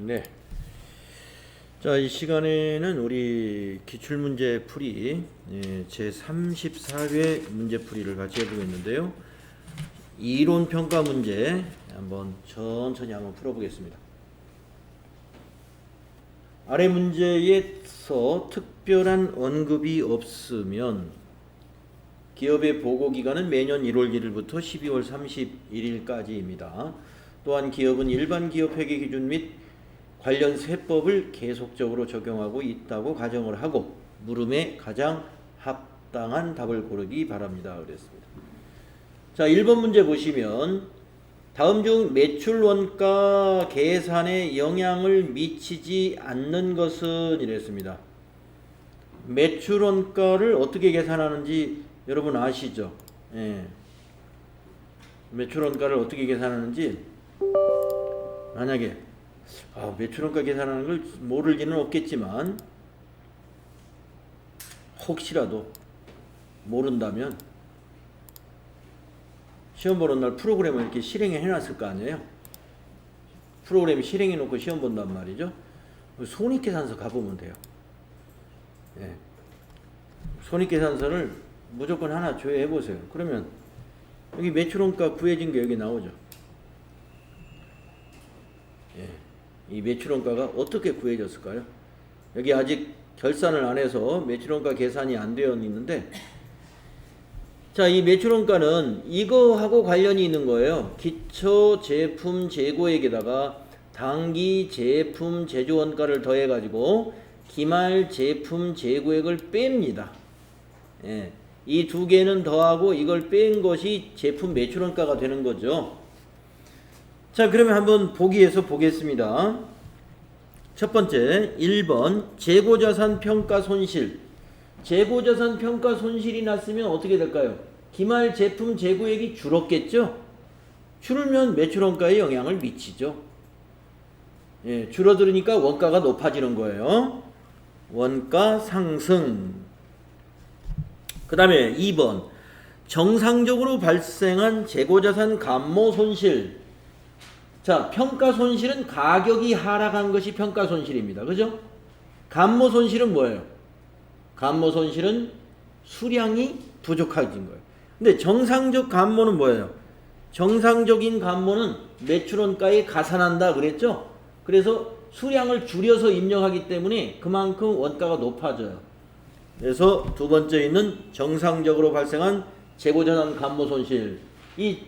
네. 자, 이 시간에는 우리 기출문제 풀이 제34회 문제풀이를 같이 해보겠는데요. 이론평가 문제 한번 천천히 한번 풀어보겠습니다. 아래 문제에서 특별한 언급이 없으면 기업의 보고기간은 매년 1월 1일부터 12월 31일까지입니다. 또한 기업은 일반 기업 회계 기준 및 관련 세법을 계속적으로 적용하고 있다고 가정을 하고 물음에 가장 합당한 답을 고르기 바랍니다. 그랬습니다. 자, 1번 문제 보시면 다음 중 매출 원가 계산에 영향을 미치지 않는 것은 이랬습니다. 매출 원가를 어떻게 계산하는지 여러분 아시죠? 예. 매출 원가를 어떻게 계산하는지 만약에 매출원가 계산하는 걸 모를 리는 없겠지만 혹시라도 모른다면 시험 보는 날 프로그램을 이렇게 실행해 놨을 거 아니에요. 프로그램 실행해 놓고 시험 본단 말이죠. 손익계산서 가보면 돼요. 예. 손익계산서를 무조건 하나 조회해 보세요. 그러면 여기 매출원가 구해진 게 여기 나오죠. 예. 이 매출원가가 어떻게 구해졌을까요? 여기 아직 결산을 안 해서 매출원가 계산이 안 되어 있는데, 자, 이 매출원가는 이거하고 관련이 있는 거예요. 기초 제품 재고액에다가 당기 제품 제조원가를 더해가지고 기말 제품 재고액을 뺍니다. 예. 이 두 개는 더하고 이걸 뺀 것이 제품 매출원가가 되는 거죠. 자, 그러면 한번 보기에서 보겠습니다. 첫 번째 1번 재고자산 평가 손실. 재고자산 평가 손실이 났으면 어떻게 될까요? 기말 제품 재고액이 줄었겠죠? 줄으면 매출원가에 영향을 미치죠. 예, 줄어들으니까 원가가 높아지는 거예요. 원가 상승. 그 다음에 2번 정상적으로 발생한 재고자산 감모 손실. 자, 평가 손실은 가격이 하락한 것이 평가 손실입니다. 그죠? 감모 손실은 뭐예요? 감모 손실은 수량이 부족해진 거예요. 근데 정상적 감모는 뭐예요? 정상적인 감모는 매출원가에 가산한다 그랬죠? 그래서 수량을 줄여서 입력하기 때문에 그만큼 원가가 높아져요. 그래서 두 번째 있는 정상적으로 발생한 재고자산 감모 손실. 이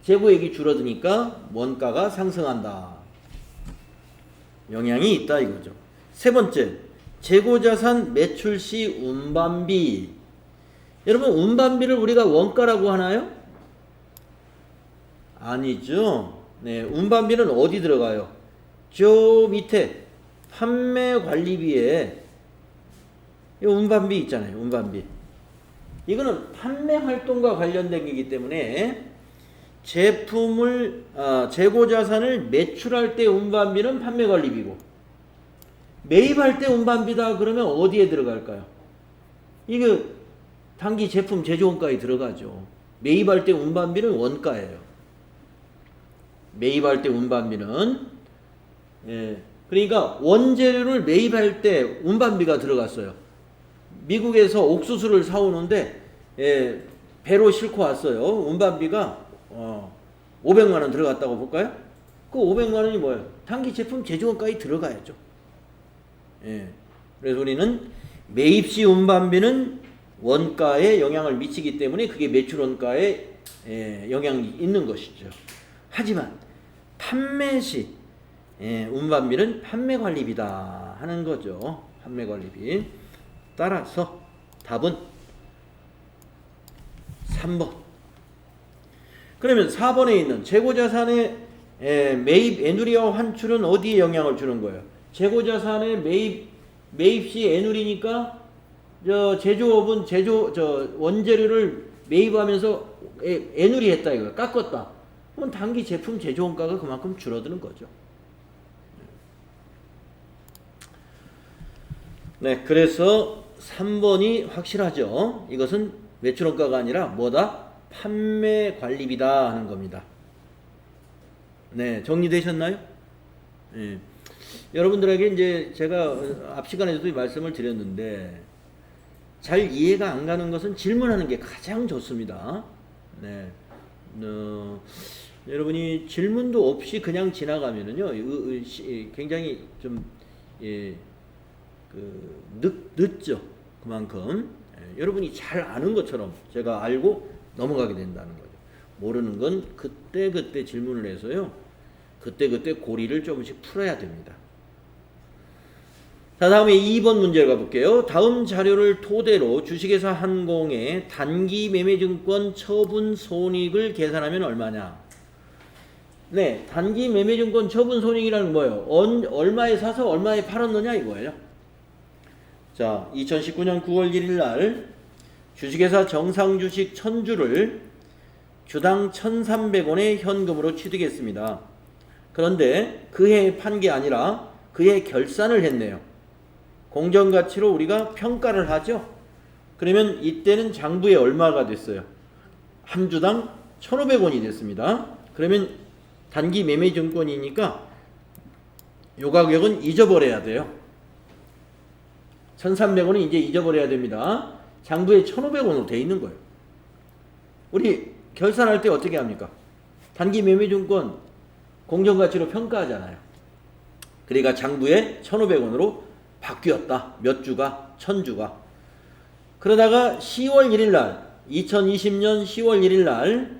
재고액이 줄어드니까 원가가 상승한다. 영향이 있다 이거죠. 세 번째, 재고자산 매출 시 운반비. 여러분, 운반비를 우리가 원가라고 하나요? 아니죠. 네, 운반비는 어디 들어가요? 저 밑에 판매관리비에 이 운반비 있잖아요. 운반비. 이거는 판매 활동과 관련된 거기 때문에 제품을 재고자산을 매출할 때 운반비는 판매관리비고, 매입할 때 운반비다 그러면 어디에 들어갈까요? 이거 단기 제품 제조원가에 들어가죠. 매입할 때 운반비는 원가예요. 매입할 때 운반비는, 예, 그러니까 원재료를 매입할 때 운반비가 들어갔어요. 미국에서 옥수수를 사오는데 배로 싣고 왔어요. 운반비가 500만원 들어갔다고 볼까요? 그 500만원이 뭐예요? 단기 제품 제조원가에 들어가야죠. 예. 그래서 우리는 매입시 운반비는 원가에 영향을 미치기 때문에 그게 매출원가에 영향이 있는 것이죠. 하지만 판매시 운반비는 판매관리비다 하는 거죠. 판매관리비. 따라서 답은 3번. 그러면 4번에 있는 재고자산의 매입 애누리와 환출은 어디에 영향을 주는 거예요? 재고자산의 매입시 애누리니까 제조업은 원재료를 매입하면서 애누리 했다 이거야. 깎았다. 그럼 단기 제품 제조원가가 그만큼 줄어드는 거죠. 네, 그래서 3번이 확실하죠. 이것은 매출원가가 아니라 뭐다? 판매관리비다 하는 겁니다. 네, 정리되셨나요? 네. 여러분들에게 이제 제가 앞 시간에도 말씀을 드렸는데 잘 이해가 안 가는 것은 질문하는 게 가장 좋습니다. 네. 여러분이 질문도 없이 그냥 지나가면은요, 굉장히 좀, 예, 늦죠. 그만큼. 예, 여러분이 잘 아는 것처럼 제가 알고 넘어가게 된다는 거죠. 모르는 건 그때그때 질문을 해서요, 그때그때 고리를 조금씩 풀어야 됩니다. 자, 다음에 2번 문제를 가볼게요. 다음 자료를 토대로 주식회사 한공의 단기 매매증권 처분 손익을 계산하면 얼마냐? 네, 단기 매매증권 처분 손익이라는 뭐예요? 얼마에 사서 얼마에 팔았느냐 이거예요. 자, 2019년 9월 1일 날 주식회사 정상주식 1000주를 주당 1,300원의 현금으로 취득했습니다. 그런데 그 해에 판 게 아니라 그 해 결산을 했네요. 공정가치로 우리가 평가를 하죠. 그러면 이때는 장부에 얼마가 됐어요? 한 주당 1,500원이 됐습니다. 그러면 단기 매매증권이니까 요 가격은 잊어버려야 돼요. 1,300원은 이제 잊어버려야 됩니다. 장부에 1,500원으로 돼 있는 거예요. 우리 결산할 때 어떻게 합니까? 단기 매매증권 공정가치로 평가하잖아요. 그러니까 장부에 1,500원으로 바뀌었다. 몇 주가? 1,000주가. 그러다가 10월 1일 날 2020년 10월 1일 날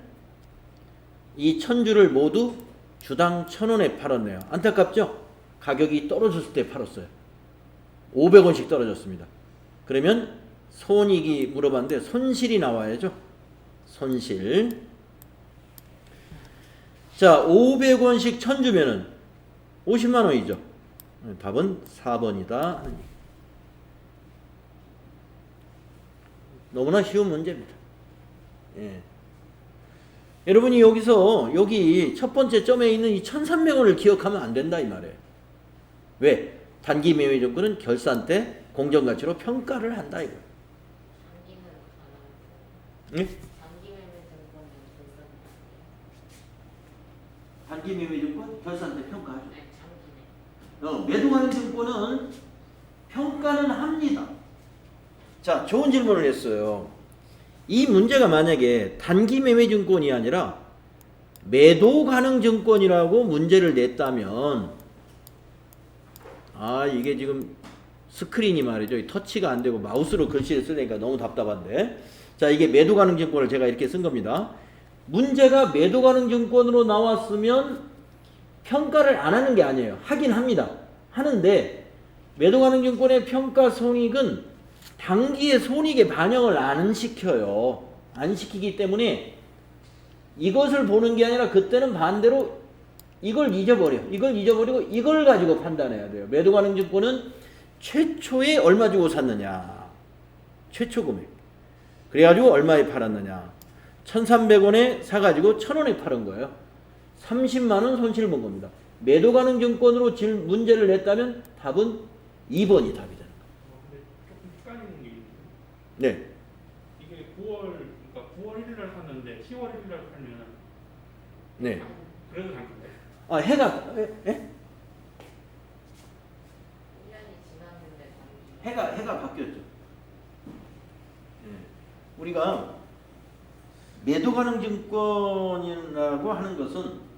이 1,000주를 모두 주당 1,000원에 팔았네요. 안타깝죠? 가격이 떨어졌을 때 팔았어요. 500원씩 떨어졌습니다. 그러면 손익이 물어봤는데 손실이 나와야죠. 손실. 자, 500원씩 1,000주면은 50만 원이죠. 답은 4번이다. 너무나 쉬운 문제입니다. 예. 여러분이 여기 첫 번째 점에 있는 이 1,300원을 기억하면 안 된다 이 말이에요. 왜? 단기 매매증권은 결산 때 공정가치로 평가를 한다 이거예요. 예? 단기 매매증권 결산 때 평가하죠. 매도하는 증권은 평가는 합니다. 자, 좋은 질문을 했어요. 이 문제가 만약에 단기 매매증권이 아니라 매도 가능 증권이라고 문제를 냈다면, 이게 지금 스크린이 말이죠. 터치가 안 되고 마우스로 글씨를 쓰려니까 너무 답답한데. 자, 이게 매도 가능 증권을 제가 이렇게 쓴 겁니다. 문제가 매도 가능 증권으로 나왔으면 평가를 안 하는 게 아니에요. 하긴 합니다. 하는데 매도 가능 증권의 평가 손익은 단기의 손익에 반영을 안 시켜요. 안 시키기 때문에 이것을 보는 게 아니라 그때는 반대로 이걸 잊어버리고 이걸 가지고 판단해야 돼요. 매도 가능 증권은 최초에 얼마 주고 샀느냐. 최초 금액. 그래가지고 얼마에 팔았느냐. 1,300원에 사가지고 1,000원에 팔은 거예요. 30만원 손실 본 겁니다. 매도 가능 증권으로 문제를 냈다면 답은 2번이 답이 되는 거예요. 근데 조금 헷갈리는 게 있는데. 네. 이게 9월 1일 날 샀는데 10월 1일 날 팔면 네. 그래도 당근데. 해가 바뀌었죠. 네. 우리가 매도 가능 증권이라고 하는 것은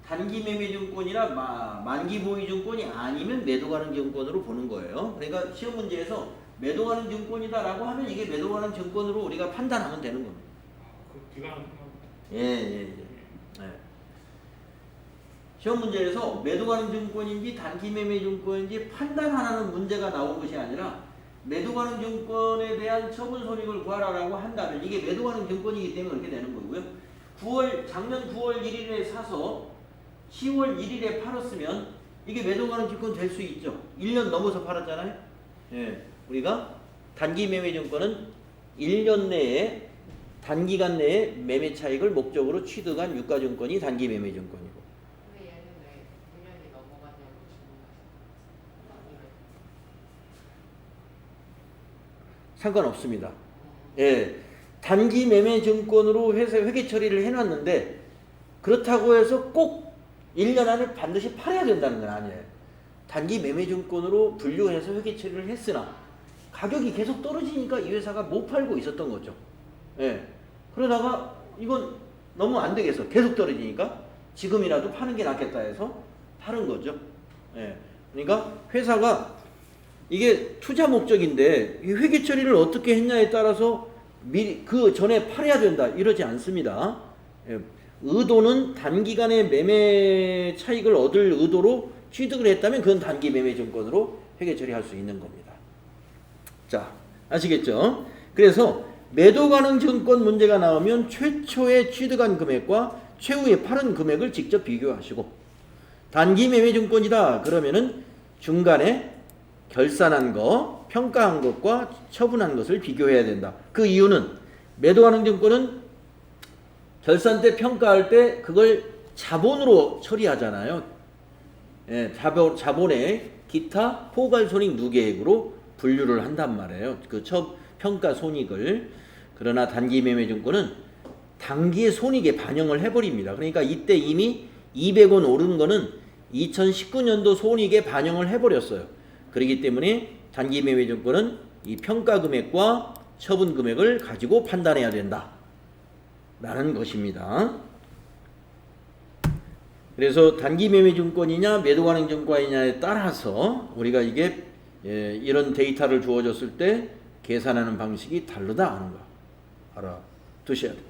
단기 매매 증권이나 만기 보유 증권이 아니면 매도 가능 증권으로 보는 거예요. 그러니까 시험 문제에서 매도 가능 증권이다라고 하면 이게 매도 가능 증권으로 우리가 판단하면 되는 겁니다. 그 기간은 예. 시험 문제에서 매도 가능 증권인지 단기 매매 증권인지 판단하는 문제가 나온 것이 아니라 매도 가능 증권에 대한 처분 손익을 구하라라고 한다면 이게 매도 가능 증권이기 때문에 그렇게 되는 거고요. 작년 9월 1일에 사서 10월 1일에 팔았으면 이게 매도 가능 증권 될 수 있죠. 1년 넘어서 팔았잖아요. 예. 우리가 단기 매매 증권은 1년 내에 단기간 내에 매매 차익을 목적으로 취득한 유가증권이 단기 매매 증권이고. 근데 얘는 왜 1년이 넘어가냐고 상관없습니다. 예. 단기 매매 증권으로 회계 처리를 해놨는데 그렇다고 해서 꼭 1년 안에 반드시 팔아야 된다는 건 아니에요. 단기 매매증권으로 분류해서 회계 처리를 했으나 가격이 계속 떨어지니까 이 회사가 못 팔고 있었던 거죠. 예. 그러다가 이건 너무 안 되겠어. 계속 떨어지니까 지금이라도 파는 게 낫겠다 해서 파는 거죠. 예. 그러니까 회사가 이게 투자 목적인데 이 회계 처리를 어떻게 했냐에 따라서 미리 그 전에 팔아야 된다 이러지 않습니다. 예. 의도는 단기간에 매매 차익을 얻을 의도로 취득을 했다면 그건 단기 매매 증권으로 회계 처리할 수 있는 겁니다. 자, 아시겠죠? 그래서 매도 가능 증권 문제가 나오면 최초에 취득한 금액과 최후에 팔은 금액을 직접 비교하시고 단기 매매 증권이다 그러면은 중간에 결산한 거, 평가한 것과 처분한 것을 비교해야 된다. 그 이유는 매도 가능 증권은 결산 때 평가할 때 그걸 자본으로 처리하잖아요. 예, 자본의 기타 포괄 손익 누계액으로 분류를 한단 말이에요. 그 평가 손익을. 그러나 단기 매매 증권은 단기의 손익에 반영을 해버립니다. 그러니까 이때 이미 200원 오른 거는 2019년도 손익에 반영을 해버렸어요. 그렇기 때문에 단기 매매 증권은 이 평가 금액과 처분 금액을 가지고 판단해야 된다 라는 것입니다. 그래서 단기 매매 증권이냐 매도 가능 증권이냐에 따라서 우리가 이게 이런 데이터를 주어졌을 때 계산하는 방식이 다르다 하는 거 알아두셔야 돼요.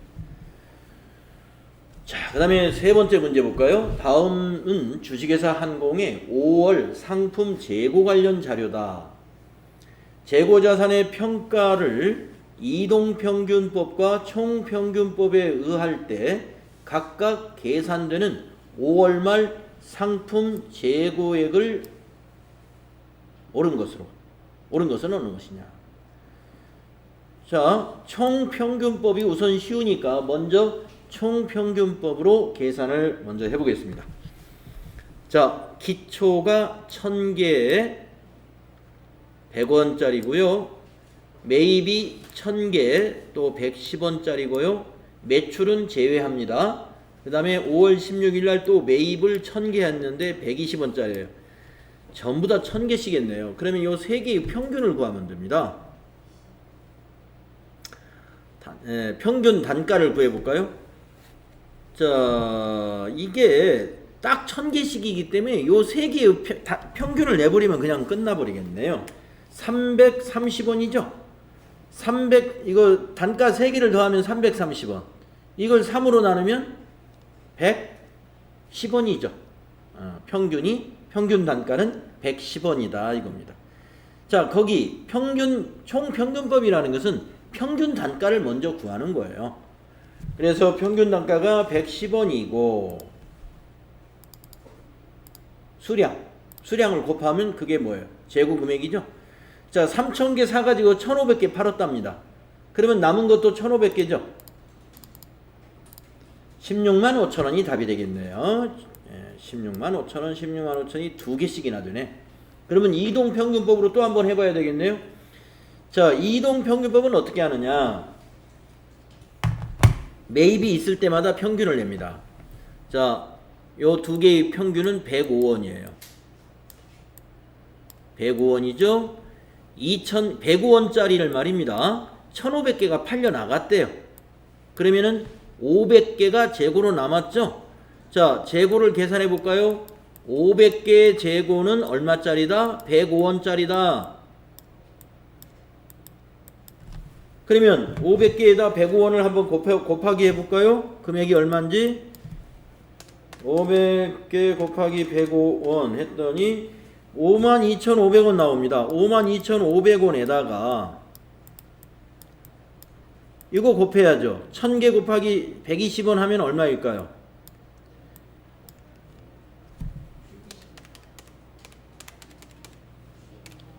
자, 그 다음에 세 번째 문제 볼까요? 다음은 주식회사 한공의 5월 상품 재고 관련 자료다. 재고자산의 평가를 이동평균법과 총평균법에 의할 때 각각 계산되는 5월 말 상품 재고액을 옳은 것은 어느 것이냐. 자, 총평균법이 우선 쉬우니까 먼저 총평균법으로 계산을 먼저 해보겠습니다. 자, 기초가 1000개에 100원짜리고요. 매입이 1000개 또 110원짜리고요. 매출은 제외합니다. 그 다음에 5월 16일 날 또 매입을 1000개 했는데 120원짜리예요. 전부 다 1000개씩 했네요. 그러면 요 3개의 평균을 구하면 됩니다. 평균 단가를 구해볼까요? 자, 이게 딱 1000개씩이기 때문에 요 3개의 평균을 내버리면 그냥 끝나버리겠네요. 330원이죠? 이거 단가 3개를 더하면 330원. 이걸 3으로 나누면 110원이죠. 평균 단가는 110원이다 이겁니다. 자, 거기 총평균법이라는 것은 평균 단가를 먼저 구하는 거예요. 그래서 평균 단가가 110원이고 수량을 곱하면 그게 뭐예요? 재고 금액이죠. 자, 3000개 사가지고 1500개 팔았답니다. 그러면 남은 것도 1500개죠. 16만 5천원이 답이 되겠네요. 16만 5천원, 16만 5천이 2개씩이나 되네. 그러면 이동평균법으로 또 한번 해봐야 되겠네요. 자, 이동평균법은 어떻게 하느냐. 매입이 있을 때마다 평균을 냅니다. 자, 요 2개의 평균은 105원이에요. 105원이죠. 105원짜리를 말입니다. 1500개가 팔려 나갔대요. 그러면은 500개가 재고로 남았죠. 자, 재고를 계산해 볼까요? 500개의 재고는 얼마짜리다? 105원짜리다. 그러면 500개에다 105원을 한번 곱하기 해볼까요? 금액이 얼마인지 500개 곱하기 105원 했더니 52,500원 나옵니다. 52,500원에다가 이거 곱해야죠. 1000개 곱하기 120원 하면 얼마일까요?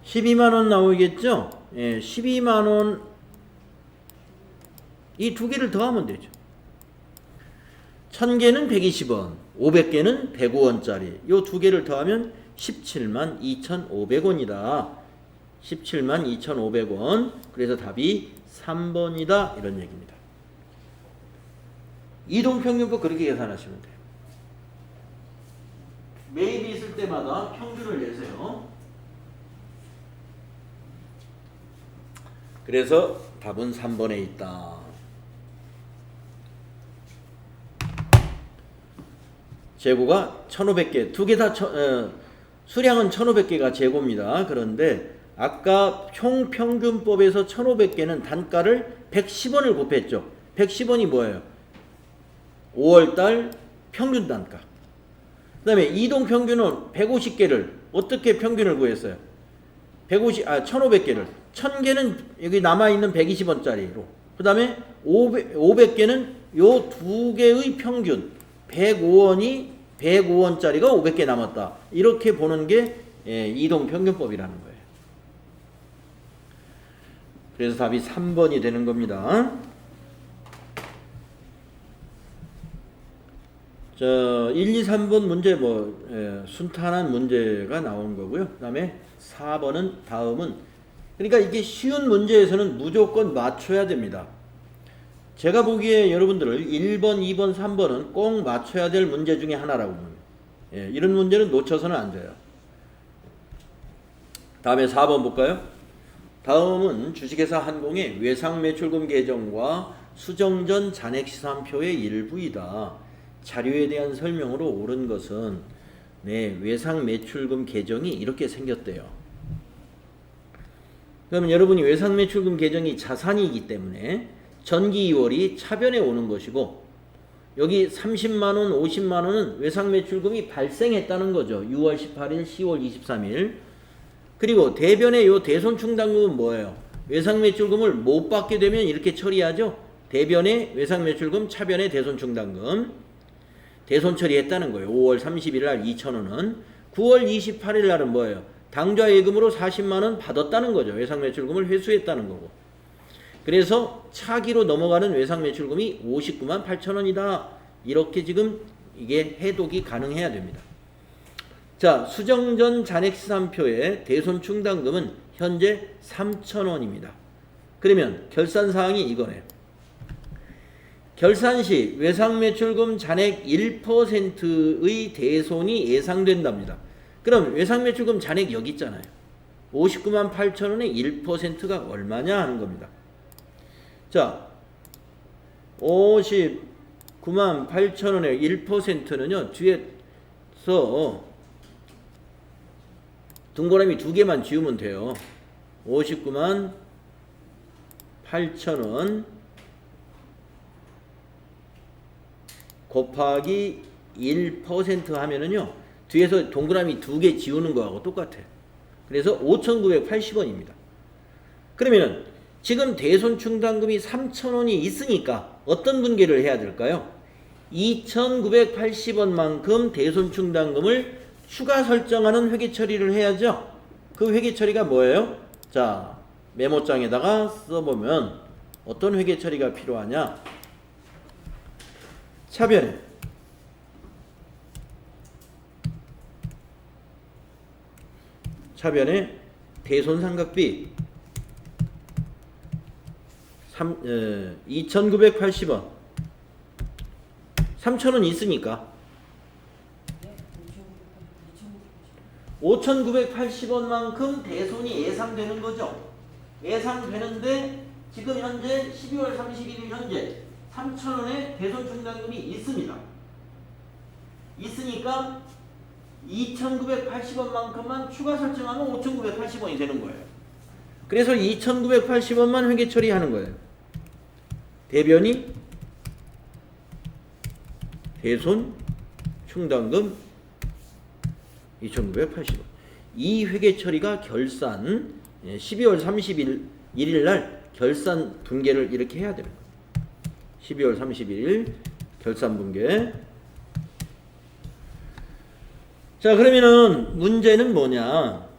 12만원 나오겠죠? 예, 12만원 이 2개를 더하면 되죠. 1000개는 120원, 500개는 105원짜리 요 2개를 더하면 17만 2,500원이다. 17만 2,500원. 그래서 답이 3번이다. 이런 얘기입니다. 이동평균법 그렇게 계산하시면 돼요. 매입이 있을 때마다 평균을 내세요. 그래서 답은 3번에 있다. 재고가 1500개, 두 개 다 수량은 1500개가 재고입니다. 그런데 아까 총평균법에서 1500개는 단가를 110원을 곱했죠. 110원이 뭐예요? 5월달 평균 단가. 그 다음에 이동평균은 150개를 어떻게 평균을 구했어요? 1500개를 1000개는 여기 남아있는 120원짜리로, 그 다음에 500개는 요 두 개의 평균 105원짜리가 500개 남았다. 이렇게 보는 게 이동평균법이라는 거예요. 그래서 답이 3번이 되는 겁니다. 자, 1, 2, 3번 문제 순탄한 문제가 나온 거고요. 그 다음에 4번은 다음은, 그러니까 이게 쉬운 문제에서는 무조건 맞춰야 됩니다. 제가 보기에 여러분들을 1번, 2번, 3번은 꼭 맞춰야 될 문제 중에 하나라고 봅니다. 이런 문제는 놓쳐서는 안 돼요. 다음에 4번 볼까요? 다음은 주식회사 한공의 외상매출금 계정과 수정전 잔액시산표의 일부이다. 자료에 대한 설명으로 옳은 것은 외상매출금 계정이 이렇게 생겼대요. 그러면 여러분이 외상매출금 계정이 자산이기 때문에 전기 2월이 차변에 오는 것이고, 여기 30만원, 50만원은 외상매출금이 발생했다는 거죠. 6월 18일, 10월 23일. 그리고 대변의 요 대손충당금은 뭐예요? 외상매출금을 못 받게 되면 이렇게 처리하죠. 대변의 외상매출금, 차변의 대손충당금. 대손 처리했다는 거예요. 5월 30일 날 2,000원은. 9월 28일 날은 뭐예요? 당좌 예금으로 40만원 받았다는 거죠. 외상매출금을 회수했다는 거고. 그래서 차기로 넘어가는 외상매출금이 59만 8천원이다. 이렇게 지금 이게 해독이 가능해야 됩니다. 자, 수정전 잔액시산표의 대손충당금은 현재 3,000원입니다. 그러면 결산사항이 이거네요. 결산시 외상매출금 잔액 1%의 대손이 예상된답니다. 그럼 외상매출금 잔액 여기 있잖아요. 59만 8천원의 1%가 얼마냐 하는 겁니다. 자, 59만 8천원의 1%는요, 뒤에서 동그라미 두 개만 지우면 돼요. 59만 8천원 곱하기 1% 하면은요, 뒤에서 동그라미 두 개 지우는 거하고 똑같아요. 그래서 5,980원입니다. 그러면은 지금 대손충당금이 3,000원이 있으니까 어떤 분계를 해야 될까요? 2,980원만큼 대손충당금을 추가 설정하는 회계 처리를 해야죠. 그 회계 처리가 뭐예요? 자, 메모장에다가 써보면 어떤 회계 처리가 필요하냐? 차변에 대손상각비 2,980원 3,000원 있으니까 5,980원만큼 대손이 예상되는 거죠. 예상되는데 지금 현재 12월 31일 현재 3,000원의 대손충당금이 있습니다. 있으니까 2,980원만큼만 추가 설정하면 5,980원이 되는 거예요. 그래서 2,980원만 회계 처리하는 거예요. 대변이 대손 충당금 2,980원. 이 회계 처리가 결산 12월 31일 날 결산 분계를 이렇게 해야 됩니다. 12월 31일 결산 분계. 자, 그러면은 문제는 뭐냐?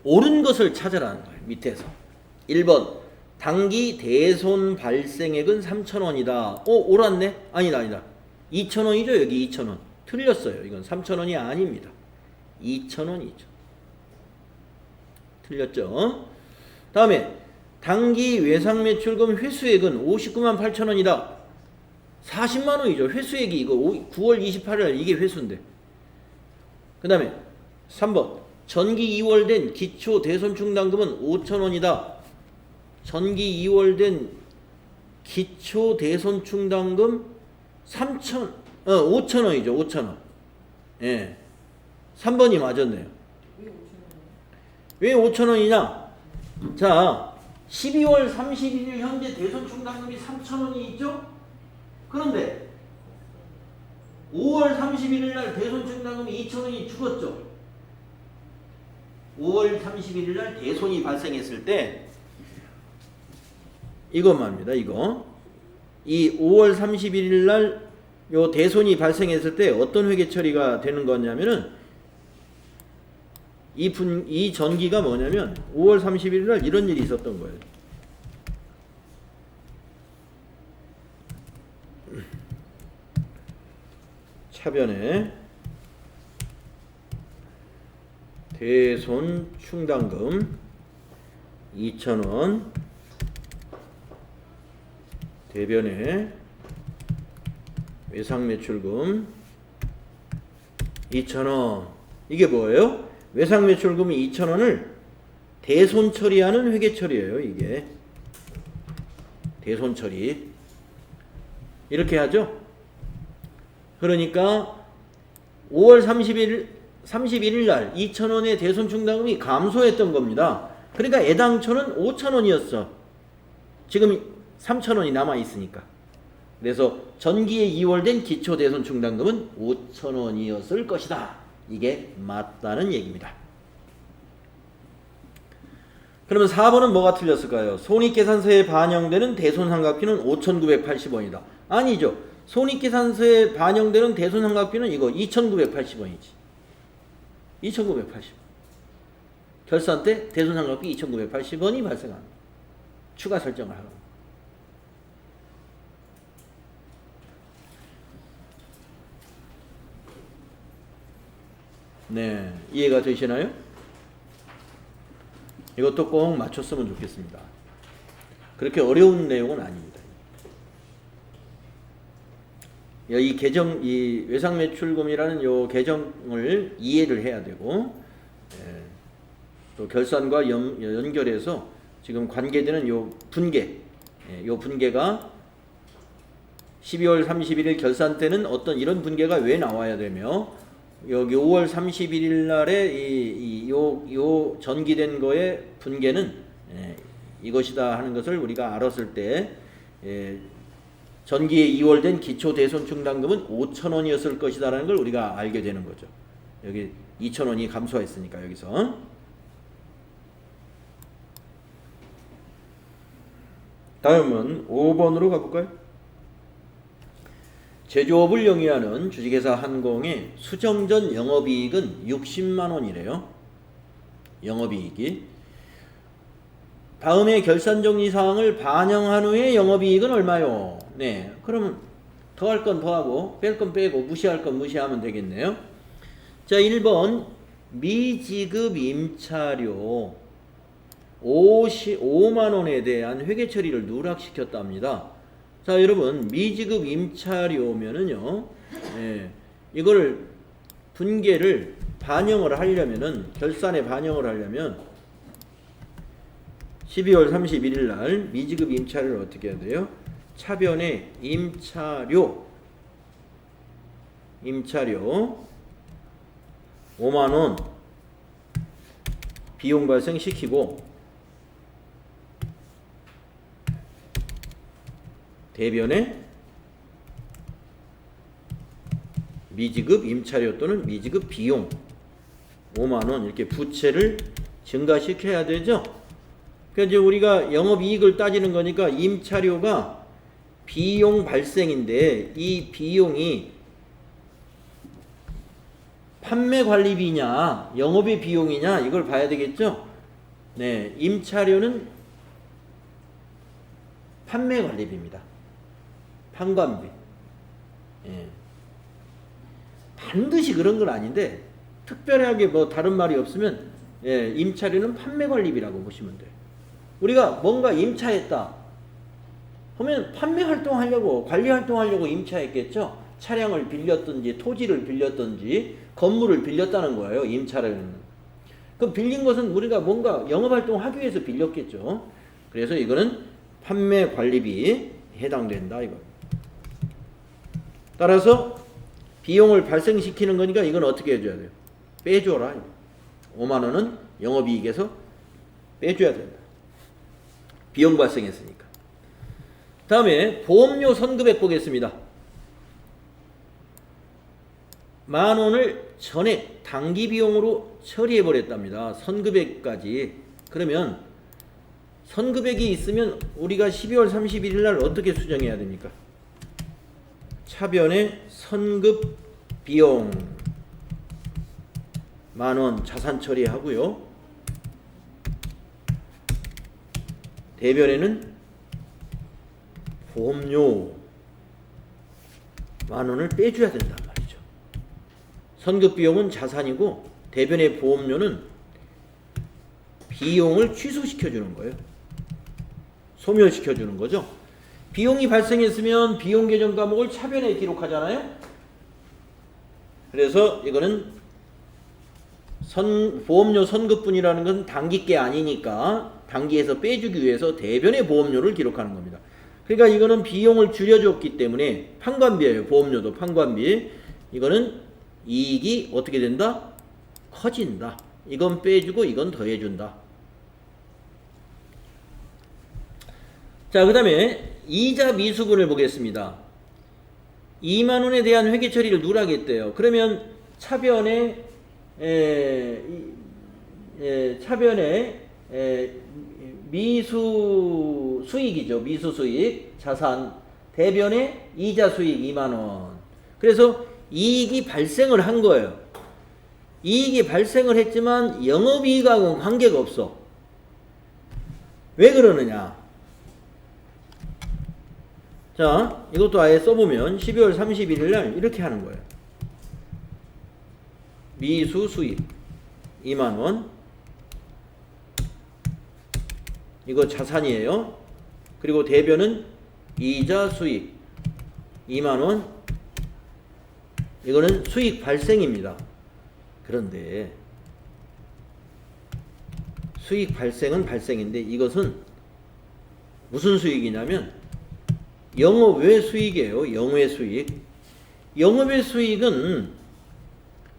옳은 것을 찾으라는 거예요. 밑에서 1번 당기 대손 발생액은 3,000원이다. 옳았네? 아니다. 2,000원이죠. 여기 2,000원. 틀렸어요. 이건 3,000원이 아닙니다. 2,000원이죠. 틀렸죠? 다음에 당기 외상매출금 회수액은 59만 8천원이다. 40만 원이죠. 회수액이 이거 9월 28일 이게 회수인데. 그 다음에 3번 전기 2월 된 기초 대손충당금은 5,000원이다. 전기 2월 된 기초 대손충당금 5,000원이죠. 5,000원. 예. 3번이 맞았네요. 왜 5,000원이냐? 자, 12월 31일 현재 대손충당금이 3,000원이 있죠? 그런데 5월 31일 날 대손충당금이 2,000원이 죽었죠? 5월 31일 날 대손이 발생했을 때 이거 말입니다. 이거. 이 5월 31일 날 요 대손이 발생했을 때 어떤 회계 처리가 되는 거냐면은 이 전기가 뭐냐면 5월 31일 날 이런 일이 있었던 거예요. 차변에 대손 충당금 2,000원, 대변에 외상매출금 2,000원. 이게 뭐예요? 외상매출금이 2,000원을 대손 처리하는 회계 처리예요. 이게 대손 처리 이렇게 하죠. 그러니까 5월 31일 날 2,000원의 대손 충당금이 감소했던 겁니다. 그러니까 애당초는 5,000원이었어. 지금 3,000원이 남아 있으니까. 그래서 전기에 2월 된 기초 대손 충당금은 5,000원이었을 것이다. 이게 맞다는 얘기입니다. 그러면 4번은 뭐가 틀렸을까요? 손익계산서에 반영되는 대손상각비는 5,980원이다. 아니죠. 손익계산서에 반영되는 대손상각비는 이거 2,980원이지. 2,980원. 결산 때 대손상각비 2,980원이 발생합니다. 추가 설정을 하고. 네, 이해가 되시나요? 이것도 꼭 맞췄으면 좋겠습니다. 그렇게 어려운 내용은 아닙니다. 이 계정, 이 외상매출금이라는 요 계정을 이해를 해야 되고, 또 결산과 연결해서 지금 관계되는 요 분계, 요 분계가 12월 31일 결산 때는 어떤 이런 분계가 왜 나와야 되며, 여기 5월 31일 날에 요 전기된 거의 분계는 이것이다 하는 것을 우리가 알았을 때, 전기에 2월 된 기초 대손 충당금은 5,000원이었을 것이다라는 걸 우리가 알게 되는 거죠. 여기 2,000원이 감소했으니까 여기서. 다음은 5번으로 가볼까요? 제조업을 영위하는 주식회사 한공의 수정전 영업이익은 60만 원이래요. 영업이익이. 다음에 결산정리사항을 반영한 후에 영업이익은 얼마요? 네, 그러면 더 할 건 더하고 뺄 건 빼고 무시할 건 무시하면 되겠네요. 자, 1번 미지급 임차료 5만 원에 대한 회계 처리를 누락시켰답니다. 자, 여러분, 미지급 임차료면은요, 이걸 분계를 반영을 하려면은, 결산에 반영을 하려면 12월 31일 날 미지급 임차료를 어떻게 해야 돼요? 차변에 임차료 5만 원 비용 발생시키고 대변에 미지급 임차료 또는 미지급 비용 5만 원 이렇게 부채를 증가시켜야 되죠. 그러니까 이제 우리가 영업이익을 따지는 거니까 임차료가 비용 발생인데 이 비용이 판매 관리비냐 영업의 비용이냐 이걸 봐야 되겠죠. 네, 임차료는 판매 관리비입니다. 판관비. 예. 반드시 그런 건 아닌데 특별하게 뭐 다른 말이 없으면 임차료는 판매 관리비라고 보시면 돼요. 우리가 뭔가 임차했다. 하면 판매 활동하려고 관리 활동하려고 임차했겠죠. 차량을 빌렸든지 토지를 빌렸든지 건물을 빌렸다는 거예요. 임차라는. 그럼 빌린 것은 우리가 뭔가 영업 활동하기 위해서 빌렸겠죠. 그래서 이거는 판매 관리비에 해당된다 이거. 따라서 비용을 발생시키는 거니까 이건 어떻게 해줘야 돼요? 빼줘라. 5만 원은 영업이익에서 빼줘야 된다. 비용 발생했으니까. 다음에 보험료 선급액 보겠습니다. 10,000원을 전액 단기 비용으로 처리해 버렸답니다. 선급액까지. 그러면 선급액이 있으면 우리가 12월 31일 날 어떻게 수정해야 됩니까? 차변의 선급 비용 10,000원 자산 처리하고요. 대변에는 보험료 10,000원을 빼줘야 된단 말이죠. 선급 비용은 자산이고 대변의 보험료는 비용을 취소시켜 주는 거예요. 소멸시켜 주는 거죠. 비용이 발생했으면 비용 계정 과목을 차변에 기록하잖아요. 그래서 이거는 보험료 선급분이라는 것은 단기께 아니니까 단기에서 빼주기 위해서 대변의 보험료를 기록하는 겁니다. 그러니까 이거는 비용을 줄여줬기 때문에 판관비예요. 보험료도 판관비. 이거는 이익이 어떻게 된다? 커진다. 이건 빼주고 이건 더해준다. 자, 그 다음에 이자 미수분을 보겠습니다. 2만 원에 대한 회계 처리를 누락했대요. 그러면 차변에 미수 수익이죠. 미수 수익 자산 대변에 이자 수익 2만 원. 그래서 이익이 발생을 한 거예요. 이익이 발생을 했지만 영업이익하고는 관계가 없어. 왜 그러느냐? 자, 이것도 아예 써보면 12월 31일 날 이렇게 하는 거예요. 미수 수익 2만 원. 이거 자산이에요. 그리고 대변은 이자 수익 2만 원. 이거는 수익 발생입니다. 그런데 수익 발생은 발생인데 이것은 무슨 수익이냐면 영업외 수익이에요. 영외 수익. 영업외 수익은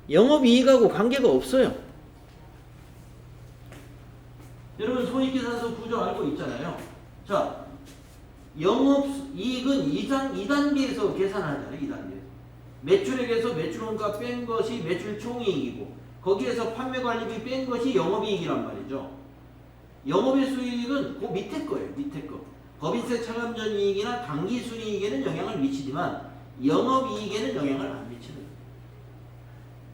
영업이익하고 관계가 없어요. 여러분 손익계산서 구조 알고 있잖아요. 자, 영업이익은 2단계에서 계산하잖아요. 2단계. 매출액에서 매출원가 뺀 것이 매출 총이익이고 거기에서 판매관리비 뺀 것이 영업이익이란 말이죠. 영업의 수익은 그 밑에 거예요. 밑에 거. 법인세 차감 전 이익이나 당기 순이익에는 영향을 미치지만 영업이익에는 영향을 안 미치는 거예요.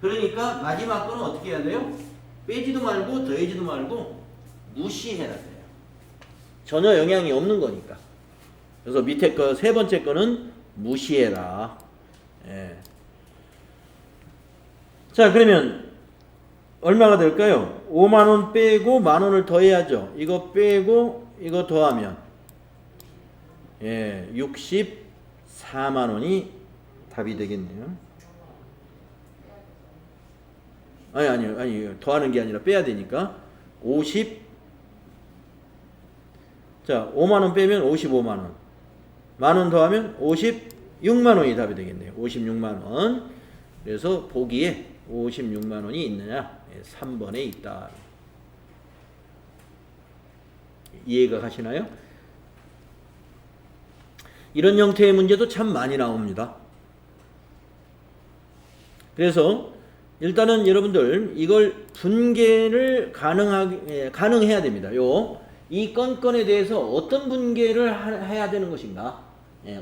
그러니까 마지막 거는 어떻게 해야 돼요? 빼지도 말고 더해지도 말고 무시해야 돼요. 전혀 영향이 없는 거니까. 그래서 밑에 거 세 번째 거는 무시해라. 예. 자, 그러면 얼마가 될까요? 5만 원 빼고 만 원을 더해야죠. 이거 빼고 이거 더하면 64만 원이 답이 되겠네요. 아니 더하는 게 아니라 빼야 되니까 5만 원 빼면 55만 원. 만 원 더하면 56만 원이 답이 되겠네요. 56만 원. 그래서 보기에 56만 원이 있느냐? 3번에 있다. 이해가 가시나요? 이런 형태의 문제도 참 많이 나옵니다. 그래서 일단은 여러분들 이걸 분개를 가능해야 됩니다. 이 건건에 대해서 어떤 분개를 해야 되는 것인가?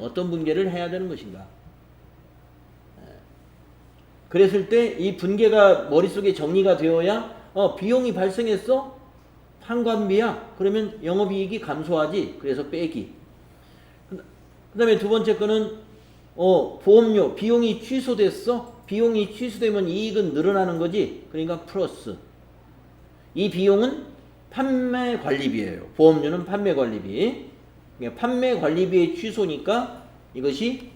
어떤 분개를 해야 되는 것인가? 그랬을 때 이 분개가 머릿속에 정리가 되어야 비용이 발생했어? 판관비야? 그러면 영업이익이 감소하지. 그래서 빼기. 그 다음에 두 번째 거는 보험료 비용이 취소됐어? 비용이 취소되면 이익은 늘어나는 거지. 그러니까 플러스. 이 비용은 판매관리비예요. 보험료는 판매관리비. 그러니까 판매 관리비의 취소니까 이것이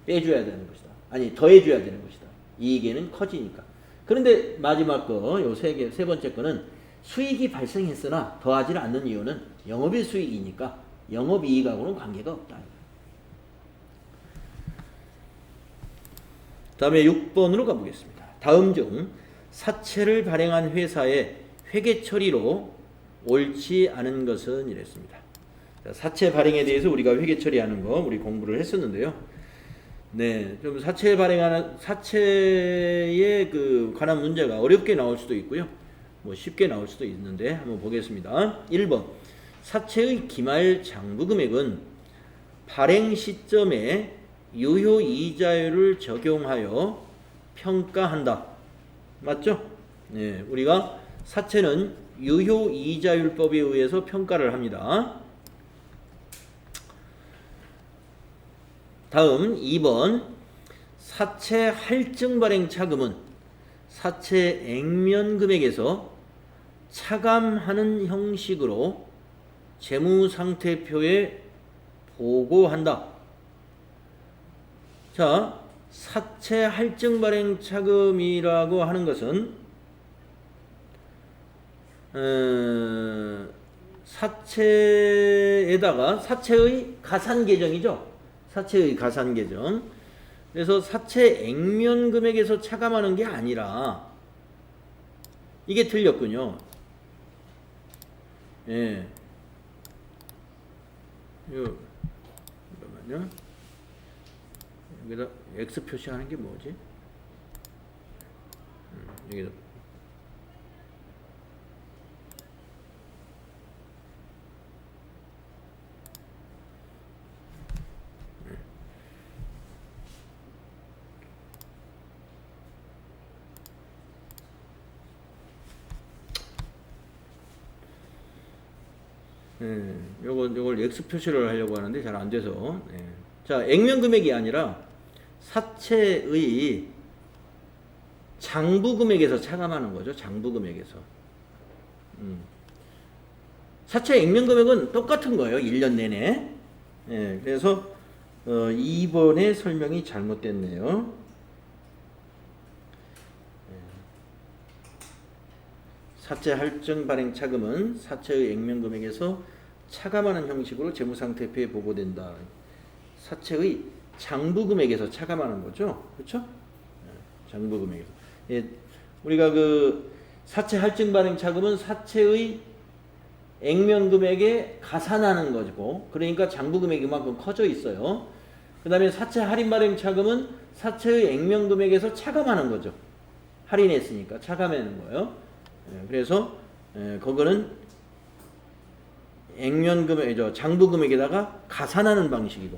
빼줘야 되는 것이다. 아니 더해줘야 되는 것이다. 이익에는 커지니까. 그런데 마지막 거, 요 세 번째 거는 수익이 발생했으나 더하지 않는 이유는 영업일 수익이니까 영업이익하고는 관계가 없다. 다음에 6번으로 가보겠습니다. 다음 중 사채를 발행한 회사의 회계 처리로 옳지 않은 것은 이랬습니다. 자, 사채 발행에 대해서 우리가 회계 처리하는 거 우리 공부를 했었는데요. 네, 좀 사채 발행하는 사채에 관한 문제가 어렵게 나올 수도 있고요. 뭐 쉽게 나올 수도 있는데 한번 보겠습니다. 1번 사채의 기말 장부 금액은 발행 시점에 유효 이자율을 적용하여 평가한다. 맞죠? 네, 우리가 사채는 유효 이자율법에 의해서 평가를 합니다. 다음 2번 사채 할증 발행 차금은 사채 액면 금액에서 차감하는 형식으로 재무상태표에 보고한다. 자, 사채 할증 발행 차금이라고 하는 것은 사채에다가 사채의 가산 계정이죠. 사채의 가산 계정. 그래서 사채 액면 금액에서 차감하는 게 아니라 이게 틀렸군요. 예. 잠깐만요. 여기다 X 표시하는 게 뭐지? 여기다 요걸 X 표시를 하려고 하는데 잘 안 돼서. 자, 액면 금액이 아니라 사채의 장부 금액에서 차감하는 거죠. 장부 금액에서. 사채 액면 금액은 똑같은 거예요. 1년 내내. 그래서 2번의 설명이 잘못됐네요. 사채 할증 발행 차금은 사채의 액면 금액에서 차감하는 형식으로 재무상태표에 보고된다. 사채의 장부 금액에서 차감하는 거죠. 그렇죠? 장부 금액에서. 우리가 사채 할증 발행 차금은 사채의 액면 금액에 가산하는 거고, 그러니까 장부 금액이 그만큼 커져 있어요. 그 다음에 사채 할인 발행 차금은 사채의 액면 금액에서 차감하는 거죠. 할인했으니까 차감하는 거예요. 그래서 그거는 액면 금액이죠. 장부 금액에다가 가산하는 방식이고.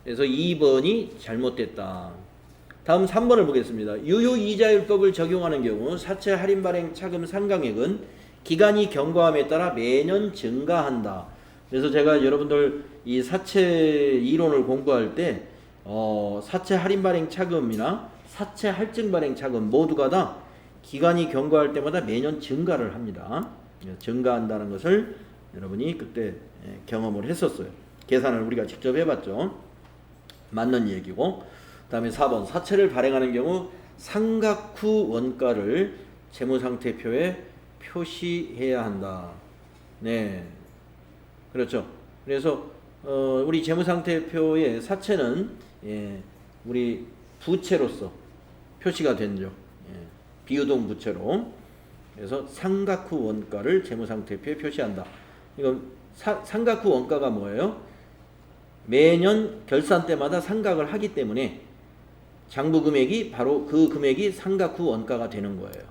그래서 2번이 잘못됐다. 다음 3번을 보겠습니다. 유효 이자율법을 적용하는 경우 사채 할인 발행 차금 상각액은 기간이 경과함에 따라 매년 증가한다. 그래서 제가 여러분들 이 사채 이론을 공부할 때 사채 할인 발행 차금이나 사채 할증 발행 차금 모두가 다 기간이 경과할 때마다 매년 증가를 합니다. 증가한다는 것을 여러분이 그때 경험을 했었어요. 계산을 우리가 직접 해봤죠. 맞는 얘기고. 그 다음에 4번 사채를 발행하는 경우 상각후 원가를 재무상태표에 표시해야 한다. 네, 그렇죠. 그래서 우리 재무상태표에 사채는 우리 부채로서 표시가 되죠. 비유동 부채로. 그래서 상각후 원가를 재무상태표에 표시한다. 이거 상각후 원가가 뭐예요? 매년 결산 때마다 상각을 하기 때문에 장부 금액이 바로 그 금액이 상각후 원가가 되는 거예요.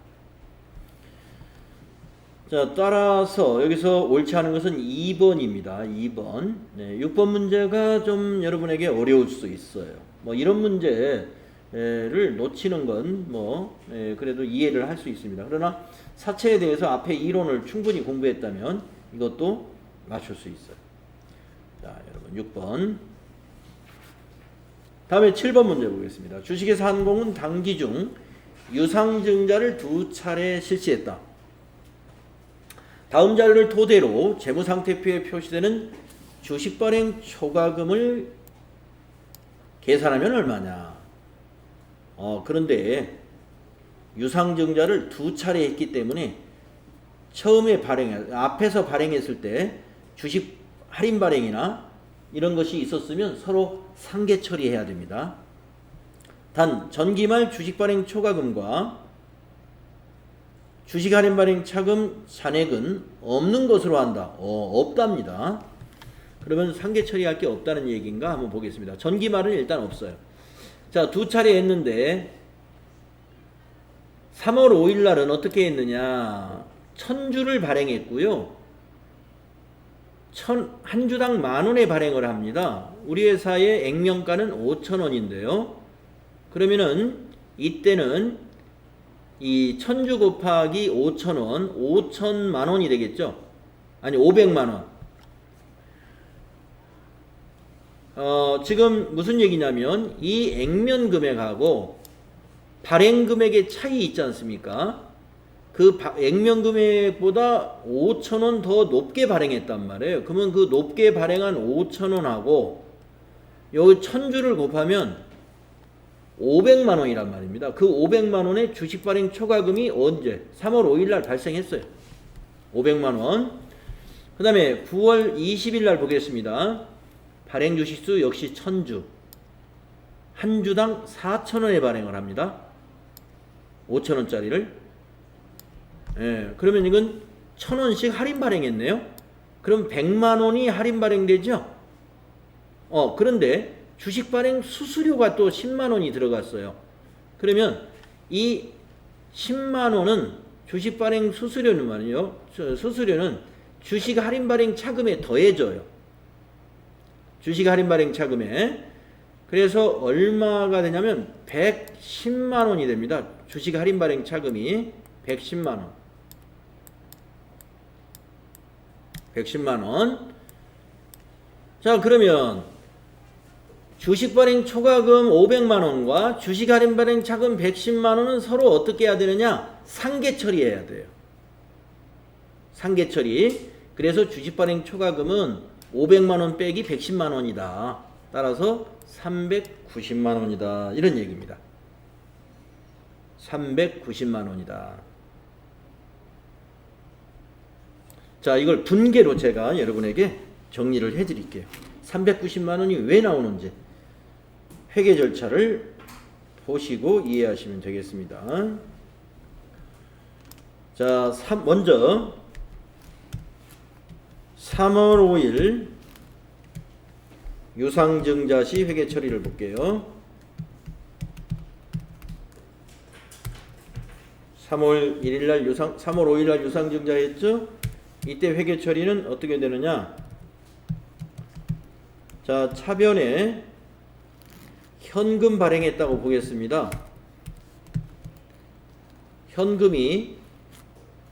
자, 따라서 여기서 옳지 않은 것은 2번입니다. 2번. 6번 문제가 좀 여러분에게 어려울 수 있어요. 뭐 이런 문제를 놓치는 건 그래도 이해를 할 수 있습니다. 그러나 사채에 대해서 앞에 이론을 충분히 공부했다면 이것도 맞출 수 있어요. 자, 여러분 6번. 다음에 7번 문제 보겠습니다. 주식회사 한공은 당기 중 유상증자를 2차례 실시했다. 다음 자료를 토대로 재무상태표에 표시되는 주식 발행 초과금을 계산하면 얼마냐. 그런데 유상증자를 두 차례 했기 때문에 처음에 앞에서 발행했을 때 주식 할인 발행이나 이런 것이 있었으면 서로 상계 처리해야 됩니다. 단 전기말 주식 발행 초과금과 주식 할인 발행 차금 잔액은 없는 것으로 한다. 없답니다. 그러면 상계 처리할 게 없다는 얘기인가 한번 보겠습니다. 전기말은 일단 없어요. 자, 두 차례 했는데 3월 5일 날은 어떻게 했느냐. 1000주를 발행했고요. 한 주당 10,000원에 발행을 합니다. 우리 회사의 액면가는 5,000원인데요. 그러면은 이때는 이 1000주 곱하기 5,000원, 5천만 원이 되겠죠? 아니 500만 원. 지금 무슨 얘기냐면 이 액면 금액하고 발행 금액의 차이 있지 않습니까? 그 액면 금액보다 5,000원 더 높게 발행했단 말이에요. 그러면 그 높게 발행한 5,000원하고 여기 1000주를 곱하면 500만 원이란 말입니다. 그 500만 원의 주식 발행 초과금이 언제? 3월 5일 날 발생했어요. 500만 원. 그 다음에 9월 20일 날 보겠습니다. 발행 주식수 역시 1000주. 한 주당 4,000원에 발행을 합니다. 5,000원짜리를. 예, 그러면 이건 1,000원씩 할인 발행했네요. 그럼 100만 원이 할인 발행되죠? 그런데 주식 발행 수수료가 또 10만 원이 들어갔어요. 그러면 이 10만 원은 주식 발행 수수료는 말이요. 수수료는 주식 할인 발행 차금에 더해져요. 주식 할인 발행 차금에. 그래서 얼마가 되냐면 110만 원이 됩니다. 주식 할인 발행 차금이 110만 원. 110만 원. 자, 그러면 주식 발행 초과금 500만 원과 주식 할인 발행 차금 110만 원은 서로 어떻게 해야 되느냐? 상계 처리해야 돼요. 상계 처리. 그래서 주식 발행 초과금은 500만 원 빼기 110만 원이다. 따라서 390만 원이다. 이런 얘기입니다. 390만 원이다. 자, 이걸 분계로 제가 여러분에게 정리를 해드릴게요. 390만 원이 왜 나오는지 회계 절차를 보시고 이해하시면 되겠습니다. 자, 먼저 3월 5일 유상증자 시 회계 처리를 볼게요. 3월 5일 날 유상증자 했죠? 이때 회계 처리는 어떻게 되느냐? 자, 차변에 현금 발행했다고 보겠습니다. 현금이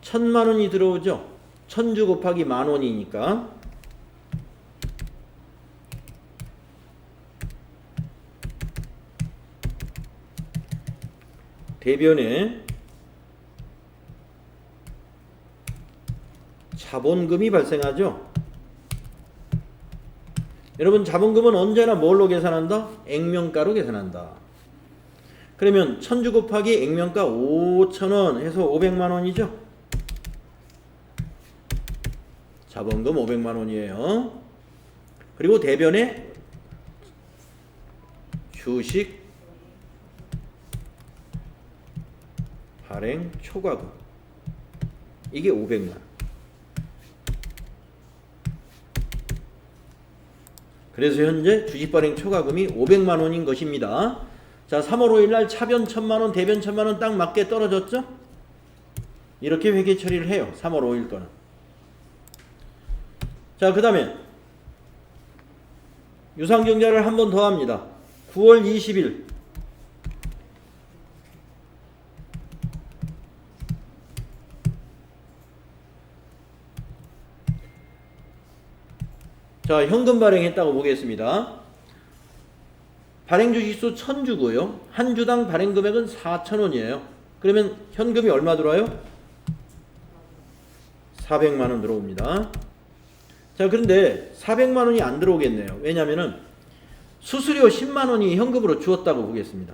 1,000만 원이 들어오죠? 1000주 곱하기 10,000원이니까. 대변에 자본금이 발생하죠. 여러분, 자본금은 언제나 뭘로 계산한다? 액면가로 계산한다. 그러면 1000주 곱하기 액면가 5,000원 해서 500만 원이죠. 자본금 500만 원이에요. 그리고 대변에 주식 발행 초과금, 이게 500만 원. 그래서 현재 주식 발행 초과금이 500만 원인 것입니다. 자, 3월 5일 날 차변 1,000만 원, 대변 1,000만 원 딱 맞게 떨어졌죠? 이렇게 회계 처리를 해요. 3월 5일 거는. 자, 그 다음에 유상증자를 한 번 더 합니다. 9월 20일. 자, 현금 발행했다고 보겠습니다. 발행 주식수 1000주고요. 한 주당 발행 금액은 4,000원이에요. 그러면 현금이 얼마 들어와요? 400만 원 들어옵니다. 자, 그런데 400만 원이 안 들어오겠네요. 왜냐면은 수수료 10만 원이 현금으로 주었다고 보겠습니다.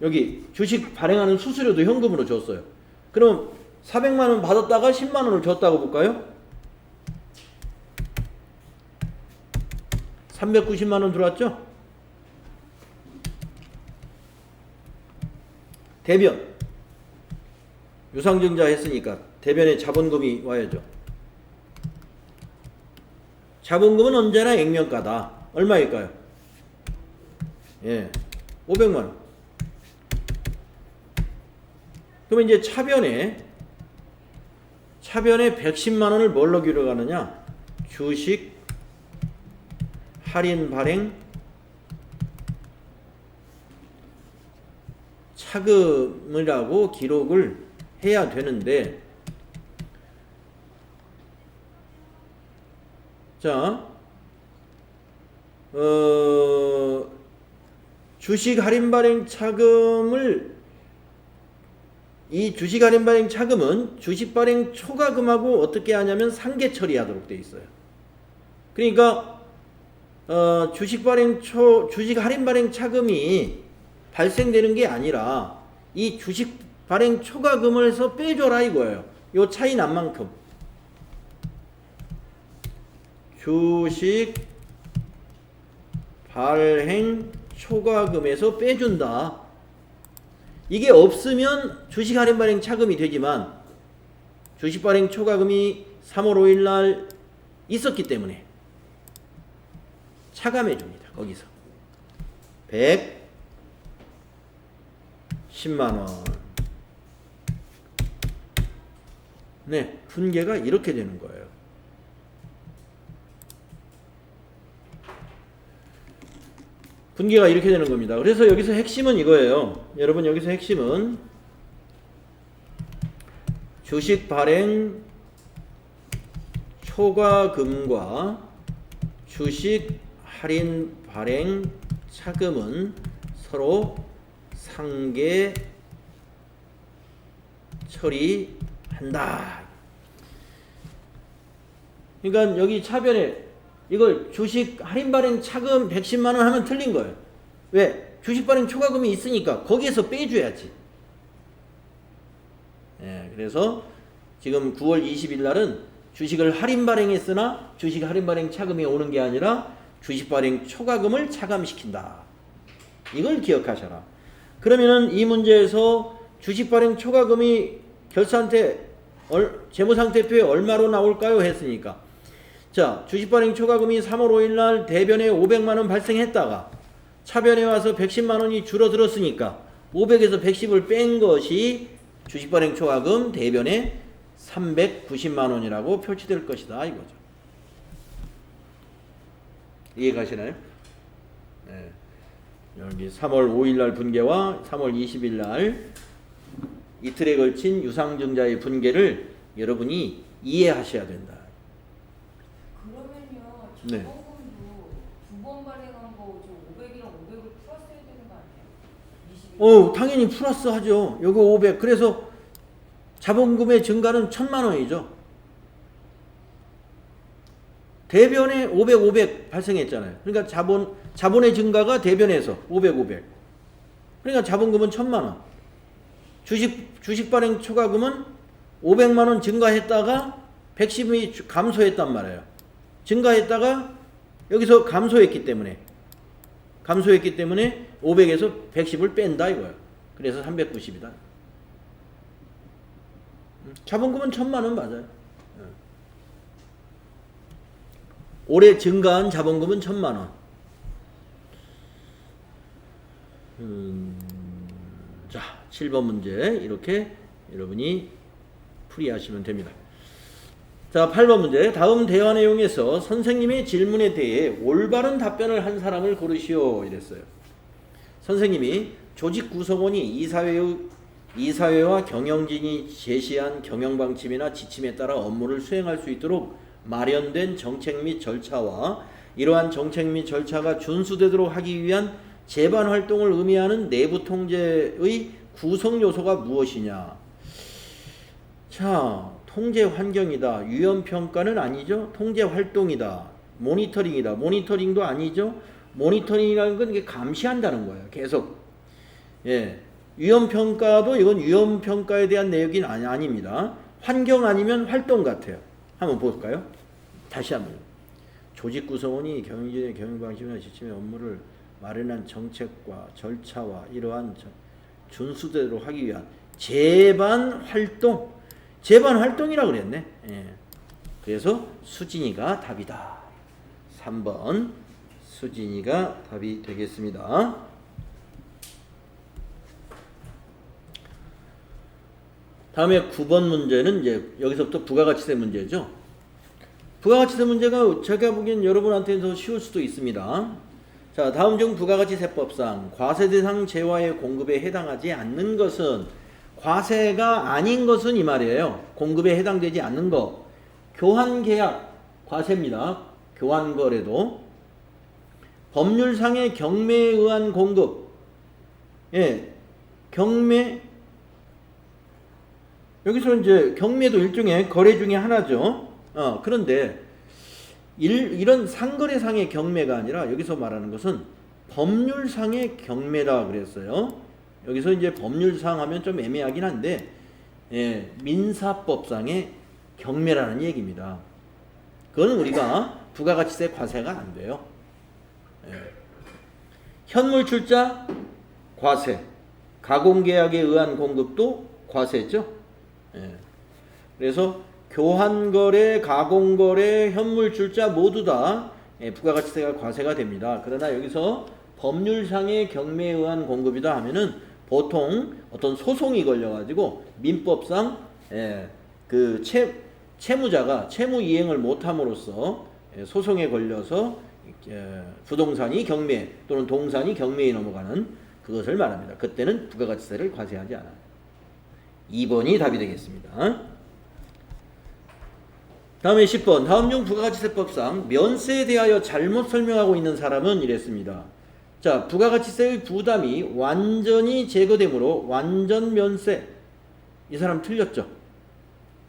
여기 주식 발행하는 수수료도 현금으로 줬어요. 그럼 400만 원 받았다가 10만 원을 줬다고 볼까요? 390만 원 들어왔죠? 대변. 유상증자 했으니까 대변에 자본금이 와야죠. 자본금은 언제나 액면가다. 얼마일까요? 예, 500만 원. 그러면 이제 차변에 110만 원을 뭘로 기록하느냐? 주식 할인 발행 차금이라고 기록을 해야 되는데, 자, 주식 할인 발행 차금을, 이 주식 할인 발행 차금은 주식 발행 초과금하고 어떻게 하냐면 상계 처리하도록 되어 있어요. 그러니까 주식 할인 발행 차금이 발생되는 게 아니라 이 주식 발행 초과금을 해서 빼줘라 이거예요. 요 차이 난 만큼 주식 발행 초과금에서 빼준다. 이게 없으면 주식 할인 발행 차금이 되지만 주식 발행 초과금이 3월 5일 날 있었기 때문에 차감해 줍니다. 거기서 110만 원. 네, 분계가 이렇게 되는 거예요. 분계가 이렇게 되는 겁니다. 그래서 여기서 핵심은 이거예요. 여러분, 여기서 핵심은 주식 발행 초과금과 주식 할인 발행 차금은 서로 상계 처리한다. 그러니까 여기 차변에 이걸 주식 할인 발행 차금 110만 원 하면 틀린 거예요. 왜? 주식 발행 초과금이 있으니까 거기에서 빼줘야지. 예, 그래서 지금 9월 20일 날은 주식을 할인 발행했으나 주식 할인 발행 차금이 오는 게 아니라 주식 발행 초과금을 차감시킨다. 이걸 기억하셔라. 그러면은 이 문제에서 주식 발행 초과금이 결산태 재무상태표에 얼마로 나올까요? 했으니까, 자, 주식 발행 초과금이 3월 5일 날 대변에 500만 원 발생했다가 차변에 와서 110만 원이 줄어들었으니까 500에서 110을 뺀 것이 주식 발행 초과금 대변에 390만 원이라고 표시될 것이다 이거죠. 이해 가시나요? 네. 여기 3월 5일 날 분계와 3월 20일 날 이틀에 걸친 유상증자의 분계를 여러분이 이해하셔야 된다. 그러면요, 네. 자본금도 두 번 발행한 거 500이랑 500을 풀었어야 되는 거 아니에요? 20일. 당연히 플러스 하죠. 요거 500. 그래서 자본금의 증가는 1000만 원이죠. 대변에 500 발생했잖아요. 그러니까 자본의 증가가 대변에서 500. 그러니까 자본금은 1000만 원. 주식 발행 초과금은 500만 원 증가했다가 110이 감소했단 말이에요. 증가했다가 여기서 감소했기 때문에 500에서 110을 뺀다 이거예요. 그래서 390이다. 자본금은 1000만 원 맞아요. 올해 증가한 자본금은 1000만 원. 자, 7번 문제 이렇게 여러분이 풀이하시면 됩니다. 자, 8번 문제. 다음 대화 내용에서 선생님의 질문에 대해 올바른 답변을 한 사람을 고르시오 이랬어요. 선생님이 조직 구성원이 이사회와 경영진이 제시한 경영방침이나 지침에 따라 업무를 수행할 수 있도록 마련된 정책 및 절차와 이러한 정책 및 절차가 준수되도록 하기 위한 제반 활동을 의미하는 내부 통제의 구성 요소가 무엇이냐. 자, 통제 환경이다. 위험 평가는 아니죠. 통제 활동이다. 모니터링이다. 모니터링도 아니죠. 모니터링이라는 건 이게 감시한다는 거예요. 계속. 예. 위험 평가도 이건 위험 평가에 대한 내용이 아닙니다. 환경 아니면 활동 같아요. 한번 볼까요? 다시 한번. 조직 구성원이 경영진의 경영 방식이나 지침의 업무를 마련한 정책과 절차와 이러한 준수대로 하기 위한 제반 활동. 제반 활동이라고 그랬네. 예. 그래서 수진이가 답이다. 3번 수진이가 답이 되겠습니다. 다음에 9번 문제는 이제 여기서부터 부가가치세 문제죠. 부가가치세 문제가 제가 보기엔 여러분한테는 더 쉬울 수도 있습니다. 자, 다음 중 부가가치세법상 과세대상 재화의 공급에 해당하지 않는 것은, 과세가 아닌 것은 이 말이에요. 공급에 해당되지 않는 거. 교환계약 과세입니다. 교환거래도. 법률상의 경매에 의한 공급. 예, 경매. 여기서 이제 경매도 일종의 거래 중에 하나죠. 그런데 이런 상거래상의 경매가 아니라 여기서 말하는 것은 법률상의 경매다 그랬어요. 여기서 이제 법률상 하면 좀 애매하긴 한데, 예, 민사법상의 경매라는 얘기입니다. 그거는 우리가 부가가치세 과세가 안 돼요. 예. 현물 출자 과세, 가공계약에 의한 공급도 과세죠. 예. 그래서 교환거래, 가공거래, 현물 출자 모두 다 부가가치세가 과세가 됩니다. 그러나 여기서 법률상의 경매에 의한 공급이다 하면은 보통 어떤 소송이 걸려가지고 민법상 그 채무자가 채무 이행을 못함으로써 소송에 걸려서 부동산이 경매 또는 동산이 경매에 넘어가는 그것을 말합니다. 그때는 부가가치세를 과세하지 않아요. 2번이 답이 되겠습니다. 다음에 10번. 다음 중 부가가치세법상 면세에 대하여 잘못 설명하고 있는 사람은 이랬습니다. 자, 부가가치세의 부담이 완전히 제거되므로 완전 면세. 이 사람 틀렸죠.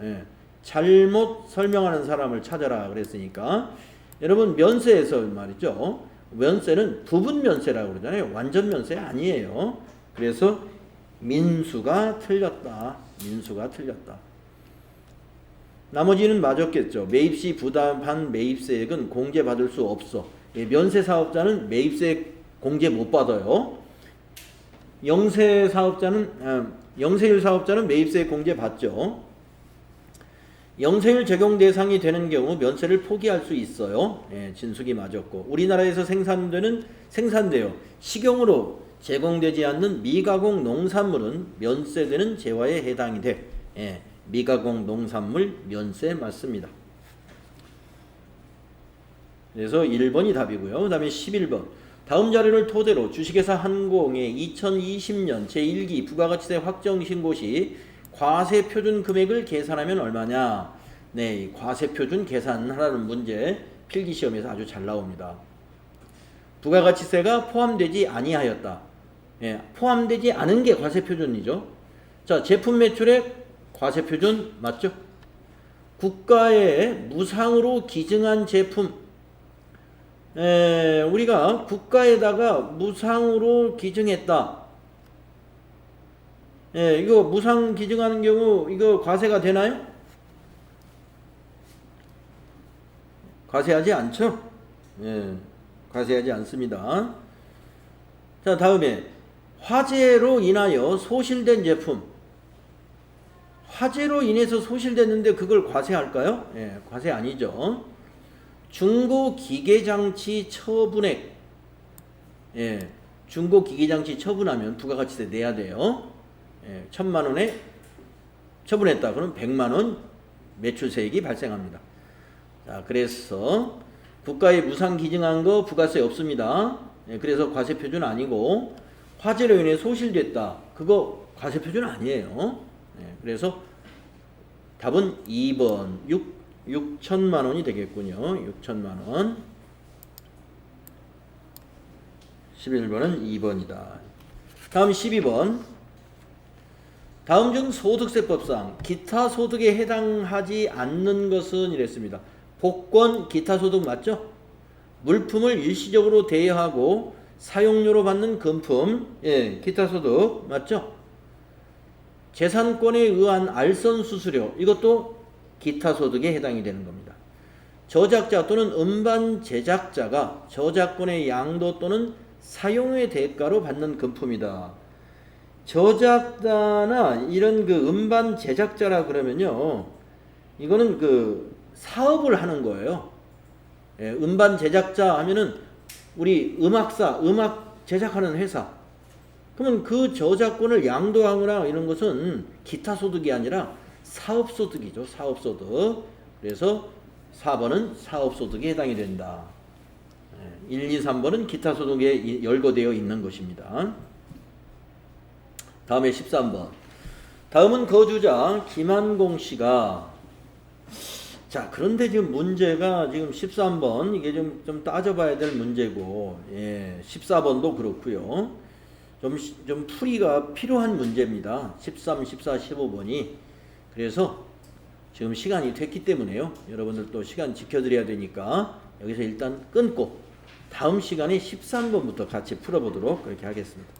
예, 잘못 설명하는 사람을 찾아라 그랬으니까, 여러분 면세에서 말이죠. 면세는 부분 면세라고 그러잖아요. 완전 면세 아니에요. 그래서 민수가 틀렸다. 민수가 틀렸다. 나머지는 맞았겠죠. 매입시 부담한 매입세액은 공제받을 수 없어. 예, 면세 사업자는 매입세 공제 못 받아요. 영세율 사업자는 매입세 공제 받죠. 영세율 적용 대상이 되는 경우 면세를 포기할 수 있어요. 예, 진숙이 맞았고, 우리나라에서 생산되어 식용으로 제공되지 않는 미가공 농산물은 면세되는 재화에 해당이 돼. 예, 미가공 농산물 면세 맞습니다. 그래서 1번이 답이고요. 그 다음에 11번. 다음 자료를 토대로 주식회사 한공의 2020년 제1기 부가가치세 확정신고 시 과세표준 금액을 계산하면 얼마냐. 네, 과세표준 계산하라는 문제 필기시험에서 아주 잘 나옵니다. 부가가치세가 포함되지 아니하였다. 예, 포함되지 않은 게 과세표준이죠. 자, 제품 매출액 과세표준 맞죠? 국가에 무상으로 기증한 제품, 우리가 국가에다가 무상으로 기증했다. 이거 무상 기증하는 경우 이거 과세가 되나요? 과세하지 않죠? 과세하지 않습니다. 자, 다음에 화재로 인하여 소실된 제품. 화재로 인해서 소실됐는데 그걸 과세할까요? 과세 아니죠. 중고기계장치 처분액. 중고기계장치 처분하면 부가가치세 내야 돼요. 1,000만 원에 처분했다. 그럼 100만 원 매출세액이 발생합니다. 자, 그래서 국가에 무상 기증한 거 부가세 없습니다. 그래서 과세표준 아니고, 화재로 인해 소실됐다. 그거 과세표준 아니에요. 그래서 답은 2번 6천만 원이 되겠군요. 6천만 원. 11번은 2번이다. 다음 12번. 다음 중 소득세법상 기타 소득에 해당하지 않는 것은 이랬습니다. 복권 기타 소득 맞죠? 물품을 일시적으로 대여하고 사용료로 받는 금품, 예, 기타 소득 맞죠? 재산권에 의한 알선 수수료, 이것도 기타 소득에 해당이 되는 겁니다. 저작자 또는 음반 제작자가 저작권의 양도 또는 사용의 대가로 받는 금품이다. 저작자나 이런 그 음반 제작자라 그러면요, 이거는 그 사업을 하는 거예요. 예, 음반 제작자 하면은 우리 음악사, 음악 제작하는 회사. 그러면 그 저작권을 양도하거나 이런 것은 기타 소득이 아니라 사업 소득이죠. 사업 소득. 그래서 4번은 사업 소득에 해당이 된다. 1, 2, 3번은 기타 소득에 열거되어 있는 것입니다. 다음에 13번. 다음은 거주자 김한공 씨가, 자, 그런데 지금 문제가 지금 13번 이게 좀 따져봐야 될 문제고, 예, 14번도 그렇고요. 좀 풀이가 필요한 문제입니다. 13, 14, 15번이. 그래서 지금 시간이 됐기 때문에요. 여러분들 또 시간 지켜드려야 되니까 여기서 일단 끊고 다음 시간에 13번부터 같이 풀어보도록 그렇게 하겠습니다.